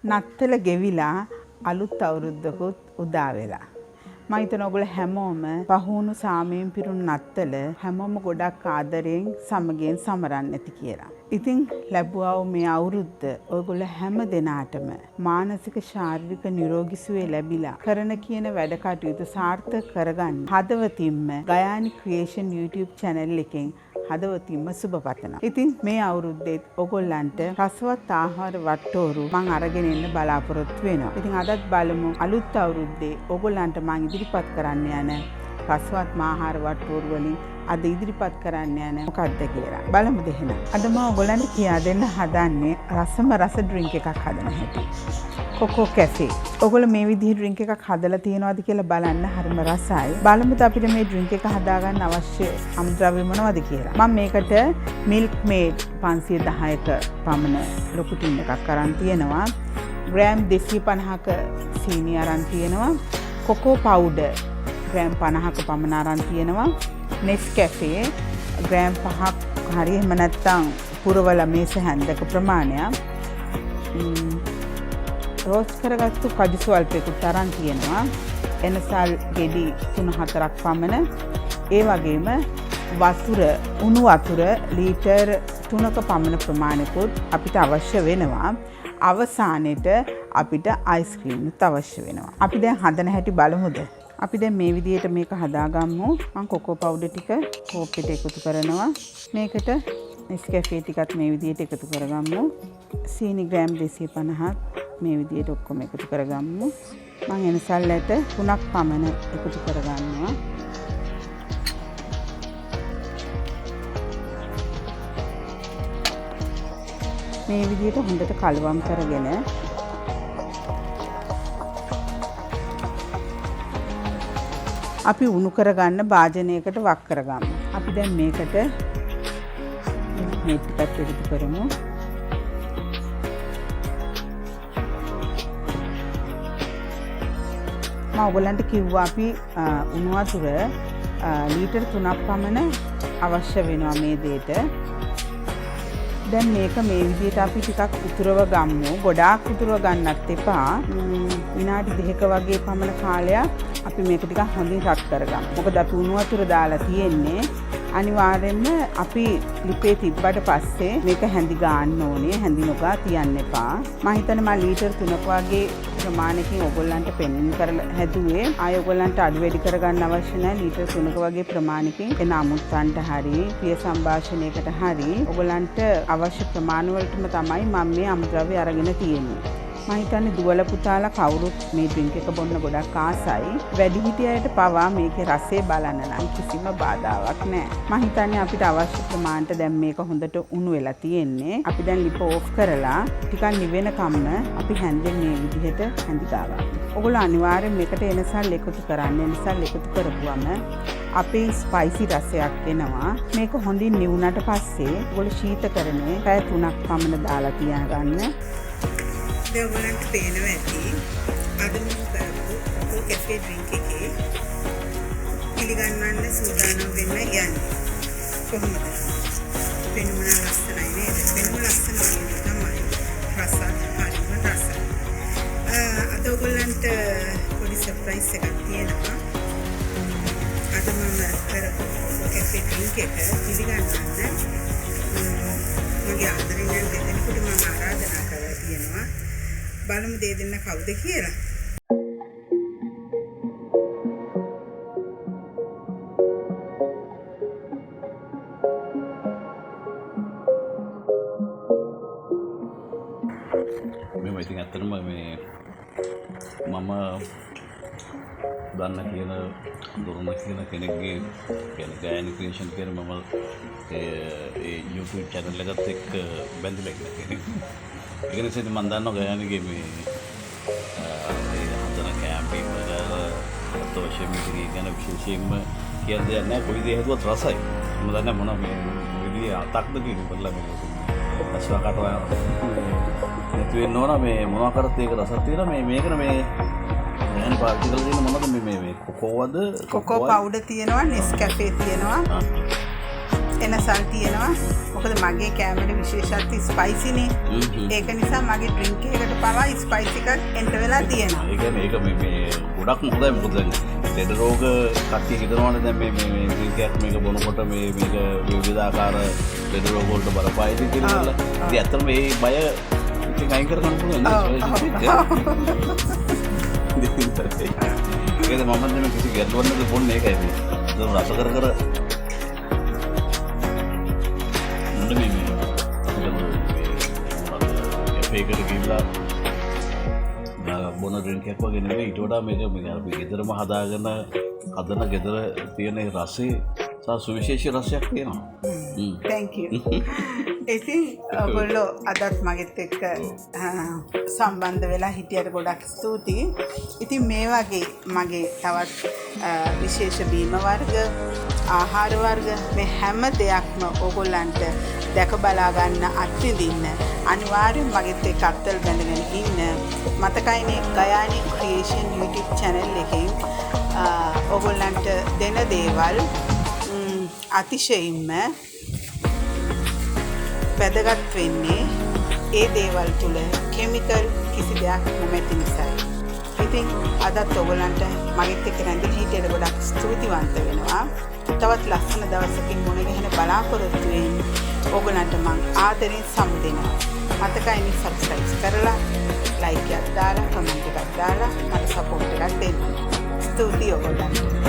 නත්තල ගෙවිලා අලුත් අවුරුද්දකුත් උදා වෙලා. මම හිතනවා ඔයගොල්ලෝ හැමෝම පහුණු සාමයෙන් පිරුණු නත්තල හැමෝම ගොඩක් ආදරයෙන් සමගියෙන් සමරන්න ඇති කියලා. ඉතින් ලැබුවා මේ අවුරුද්ද ඔයගොල්ලෝ හැම දිනාටම මානසික ශාරීරික නිරෝගී සුවය ලැබිලා කරන කියන වැඩ කටයුතු සාර්ථක කරගන්න හදවතින්ම ගයානි ක්‍රියේෂන් YouTube channel එකෙන් හදවතින්ම සුබ පතනවා. ඉතින් මේ අවුරුද්දේත් ඔයගොල්ලන්ට රසවත් ආහාර වට්ටෝරු මම අරගෙන එන්න බලාපොරොත්තු වෙනවා. ඉතින් අදත් බලමු අලුත් අවුරුද්දේ ඔයගොල්ලන්ට මම ඉදිරිපත් කරන්න යන රසවත් ආහාර වට්ටෝරු වලින් අද ඉදිරිපත් කරන්න යන මොකක්ද කියලා. බලමු දෙහෙන. අද මම ඔයගොල්ලන්ට කියා දෙන්න හදන්නේ රසම රස ඩ්‍රින්ක් එකක් හදන හැටි. Coco Cafe. ඔයගොල්ලෝ මේ විදිහේ ඩ්‍රින්ක් එකක් හදලා තියෙනවද කියලා බලන්න හරිම රසයි. බලමුද අපිට මේ ඩ්‍රින්ක් එක හදාගන්න අවශ්‍ය අමුද්‍රව්‍ය මොනවද කියලා. මම මේකට milk maid 510ක පමණ ලොකු ටින් එකක් අරන් තියෙනවා. ග්‍රෑම් 250ක සීනි අරන් තියෙනවා. කොකෝ පවුඩර් ග්‍රෑම් 50ක පමණ අරන් තියෙනවා. Nescafe ග්‍රෑම් 5ක් හරි එහෙම නැත්නම් පුරවල මේස හැන්දක ප්‍රමාණයක්. රෝස් කරගත්තු කජු ස්වල්පයකට අරන් තියෙනවා. එනසල් ගෙඩි 3-4ක් පමණ. ඒ වගේම වතුර උණු වතුර ලීටර් 3ක පමණ ප්‍රමාණයකුත් අපිට අවශ්‍ය වෙනවා. අවසානයේට අපිට අයිස්ක්‍රීම් උත් අවශ්‍ය වෙනවා. අපි දැන් හදන හැටි බලමුද? අපි දැන් මේ විදිහට මේක හදාගමු. මම කොකෝ පවුඩර් ටික කෝප්පෙට එකතු කරනවා. මේකට Nescafe ටිකත් මේ විදිහට එකතු කරගමු. සීනි ග්‍රෑම් 250ක් මේ විදිහට ඔක්කොම එකතු කරගමු. මම එනසල්ලට 3ක් පමණ එකතු කරගන්නවා. මේ විදිහට හොඳට කලවම් කරගෙන අපි උණු කරගන්න භාජනයකට වක් කරගමු. අපි දැන් මේකට මේ ටිකත් එකතු කරමු. මම ඔයගලන්ට කිව්වා අපි උණු වතුර ලීටර් 3ක් පමණ අවශ්‍ය වෙනවා මේ දෙයට. දැන් මේක මේ විදිහට අපි ටිකක් උතුරව ගමු. ගොඩාක් උතුරව ගන්නත් එපා. විනාඩි 2ක වගේ පමණ කාලයක් අපි මේක ටිකක් හොඳින් රත් කරගමු. මොකද අපි උණු වතුර දාලා තියෙන්නේ. අනිවාර්යෙන්ම අපි ලිපේ තිබ්බට පස්සේ මේක හැඳි ගන්න ඕනේ. හැඳි නොගා තියන්න එපා. මම හිතන්නේ මම ලීටර් 3ක වගේ ප්‍රමාණයකින් ඔයගොල්ලන්ට පෙන්වන්න කරලා හැදුවේ. ආය ඔයගොල්ලන්ට අඩු වැඩි කරගන්න අවශ්‍ය නැහැ. ලීටර් 3ක වගේ ප්‍රමාණයකින් එන අමුත්තන්ට හරි ප්‍රිය සංഭാෂණයකට හරි ඔයගොල්ලන්ට අවශ්‍ය ප්‍රමාණ වලටම තමයි මම මේ අමුද්‍රව්‍ය අරගෙන තියෙන්නේ. මම හිතන්නේ දුවල පුතාලා කවුරුත් මේ ඩ්‍රින්ක් එක බොන්න ගොඩක් ආසයි. වැඩිහිටියන්ට පවා මේකේ රසය බලන්න නම් කිසිම බාධාවක් නැහැ. මම හිතන්නේ අපිට අවශ්‍ය ප්‍රමාණයට දැන් මේක හොඳට උණු වෙලා තියෙන්නේ. අපි දැන් ලිප ඕෆ් කරලා ටිකක් නිවෙනකම්ම අපි හැන්දෙන් මේ විදිහට හැඳි ගාගන්න. ඔයගොල්ලෝ අනිවාර්යෙන් මේකට එනසල් එකතු කරන්න. එනසල් එකතු කරපුවම අපේ ස්පයිසි රසයක් එනවා. මේක හොඳින් නිවුනට පස්සේ ඔයගොල්ලෝ ශීතකරණයේ පැය 3ක් පමණ දාලා තියාගන්න. දැන් ඔයගලන්ට පේනවා ඇති අද මම කරපු Coco Cafe drink එකේ පිළිගන්නන්න සූදානම් වෙන්න යන්නේ. කොහොමද? පෙනුම ලස්සනයි නේද? පෙනුම ලස්සන වගේ තමයි. රසත් හරිම රසයි. අද ඔයගලන්ට පොඩි සර්ප්‍රයිස් එකක් තියෙනවා. අද මම කරපු Coco Cafe drink එක පිළිගන්නන්න මගේ ආදරණීය දෙදෙනෙකුට මම ආරාධනා කරලා තියෙනවා. බලමු දෙය දෙන්න කවුද කියලා. මම ඉතින් ඇත්තටම මේ මම දන්න කියන දුරන කියන කෙනෙක්ගේ කියන්නේ ගායන ක්‍රියේෂන් කියන මම ඒ YouTube channel එකත් එක්ක බැඳිලා ඉන්න කෙනෙක්. ඒක නිසා මම දන්නවා ගයානිගේ මේ හදන කැම්පේන් වල සෝෂල් මීඩියා ගැන විශේෂයෙන්ම කියන දේ නැහැ. කොයි දේ හදුවත් රසයි. මම දන්නේ මොන මේ විදිහේ අතක්ද කියන බලලා මේ අස්වකට නැති වෙන්න ඕන මේ මොනවා කරත් ඒක රසක් තියෙනවා. මේකන මේ දැන් පාවිච්චි කරලා තියෙන මොනවද මේ කොකෝවද? කොකෝ පවුඩර් තියෙනවා, Nescafe තියෙනවා. එනසල් රසල් තියෙනවා. මොකද මගේ කැමරේ විශේෂත්වය ස්පයිසිනේ. ඒක නිසා මගේ ඩ්‍රින්ක් එකකට පවා ස්පයිසි එකක් එන්ටර් වෙලා තියෙනවා. ඒ කියන්නේ ඒක මේ ගොඩක් හොඳයි මොකද දැන් ලෙඩ රෝග කට්ටිය හිතනවානේ දැන් මේ ඩ්‍රින්ක් එකක් මේක බොනකොට මේක විවිධාකාර ලෙඩ රෝග වලට බලපායිද කියලා. ඉතින් ඇත්තටම මේ බය ඉතින් අයින් කරගන්න පුළුවන් නේද? ඒකද මම දැන් කිසි ගැටලුවක් නැති බොන්නේ ඒකයි මේ. ඒක රස කර කර ඒකට ගිහිල්ලා බොන ඩ්‍රින්ක් එකක් වගේ නෙවෙයි ඊට වඩා මේක අපි ගෙදරම හදාගෙන හදන ගෙදර තියෙන රසයේ සුවිශේෂී රසයක් තියෙනවා. Thank you. ඉතින් ඔයගොල්ලෝ අදත් මගෙත් එක්ක සම්බන්ධ වෙලා හිටියට ගොඩක් ස්තුතියි. ඉතින් මේ වගේ මගේ තවත් විශේෂ බීම වර්ග ආහාර වර්ග මේ හැම දෙයක්ම ඕගොල්ලන්ට දැක බලා ගන්න අත්විඳින්න අනිවාර්යෙන් මගෙත් එක්ක අත්වල බැඳගෙන ඉන්න. මතකයිනේ ගයානි ක්‍රියේෂන් YouTube channel එකෙන් ඕගොල්ලන්ට දෙන දේවල් අතිශයින්ම වැදගත් වෙන්නේ ඒ දේවල් තුල කෙමිකල් කිසි දෙයක් නැමැති නිසායි. ඉතින් අදත් ඔයගොල්ලන්ට මගෙත් එක්ක රැඳෙන හිටියට ගොඩක් ස්තුතිවන්ත වෙනවා. තවත් ලස්සන දවසකින් මුණ ගැහෙන බලාපොරොත්තු වෙමින් ඔයගොල්ලන්ට මම ආදරෙන් සමුදෙනවා. මතකයිනේ subscribe කරලා like එකක් දාලා comment එකක් දාලා මට support එකක් දෙන්න. ස්තුතියි ඔයගොල්ලන්ට.